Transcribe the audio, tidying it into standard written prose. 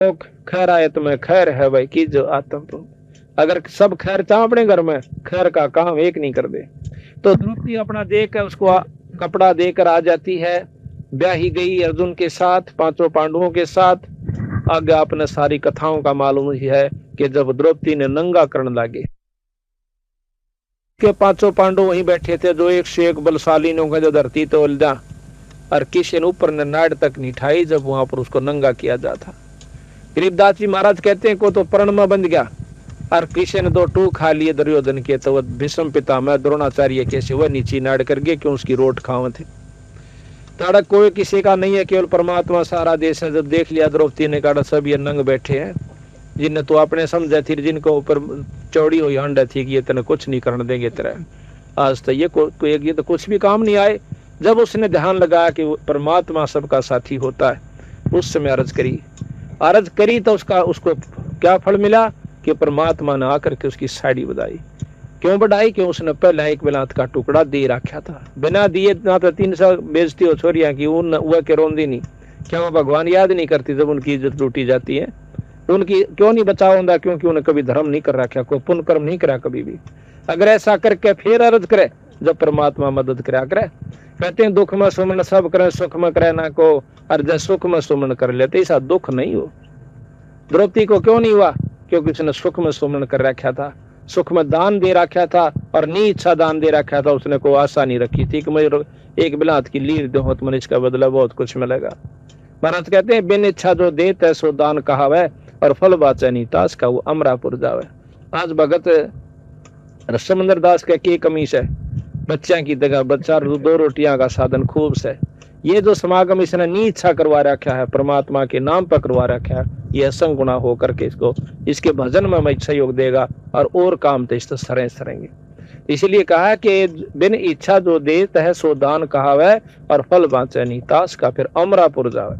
खैर आए तुम्हें खैर है भाई की जो आत्म तुम। अगर सब खैर चाह अपने घर में, खैर का काम एक नहीं कर दे। तो द्रौपदी अपना देकर उसको कपड़ा देकर आ जाती है, ब्याही गई अर्जुन के साथ, पांचों पांडवों के साथ। आगे आपने सारी कथाओं का मालूम ही है कि जब द्रौपदी ने नंगा करने लगे के पांचों पांडव वहीं बैठे थे, जो एक से एक बलशाली ने जो धरती तो उलझा, और किसी ने ऊपर ने नाड़ तक नहीं ठाई जब वहां पर उसको नंगा किया जाता। गरीबदास जी महाराज कहते हैं को तो प्रण में बंध गया, और किसी ने दो टू खा लिए दुर्योधन के, तो वह भीष्म पितामह द्रोणाचार्य कैसे वह नीचे नाड़ कर गए, क्यों उसकी रोट खाव थे। ताड़क कोई किसी का नहीं है, केवल परमात्मा सारा देश है। जब देख लिया द्रौपदी ने कहा सब ये नंग बैठे हैं, जिन्हें तो अपने समझे थी, जिनको ऊपर चौड़ी हुई हंड थी कि ये तेने कुछ नहीं करने देंगे तेरा, आज तो ये तो कुछ भी काम नहीं आए। जब उसने ध्यान लगाया कि परमात्मा सबका साथी होता है, उस समय अर्ज करी तो उसको क्या फल मिला कि परमात्मा ने आकर के उसकी साड़ी बधाई। क्यों बढ़ाई? क्यों उसने पहला एक बिलात का टुकड़ा दे रखा था, बिना दिए ना तो 300 बेइज्जती हो छोरिया की उन वह के रोंदी नहीं। क्या वो भगवान याद नहीं करती जब उनकी इज्जत लूटी जाती है? उनकी क्यों नहीं बचाव होता? क्योंकि उन्हें कभी धर्म नहीं कर रखा, कोई पुण्य कर्म नहीं करा कभी भी। अगर ऐसा करके फिर अर्ज करे जब परमात्मा मदद करा करे। कहते हैं दुख में सुमन सब करे, सुख में करे ना को, और जब सुख में सुमन कर लेते ऐसा दुख नहीं हो। द्रौपदी को क्यों नहीं हुआ? क्योंकि उसने सुख में सुमन कर रखा था, सुख में दान दे रखा था, और नी इच्छा दान दे रखा था। उसने कोई आशा नहीं रखी थी कि मुझे एक बिलात की लीर दो तो इसका बदला बहुत कुछ मिलेगा। महाराज कहते हैं बिन इच्छा जो देत है सो दान कहावे, और फल बाचे नहीं तास का वो अमरापुर जावे। आज भगत समंदर दास का की कमीश है, बच्चा की जगह बच्चा दो रोटियां का साधन खूब से। ये जो समागम इसने नी इच्छा करवा रखा है, परमात्मा के नाम पर करवा रखा है, ये असंग गुणा होकर के इसको इसके भजन में मैं सहयोग देगा, और काम तो इस सरें सरेंगे। इसलिए कहा कि बिन इच्छा जो देत है सो दान कहावे, और फल बाचे नहीं तास का फिर अमरापुर जावे।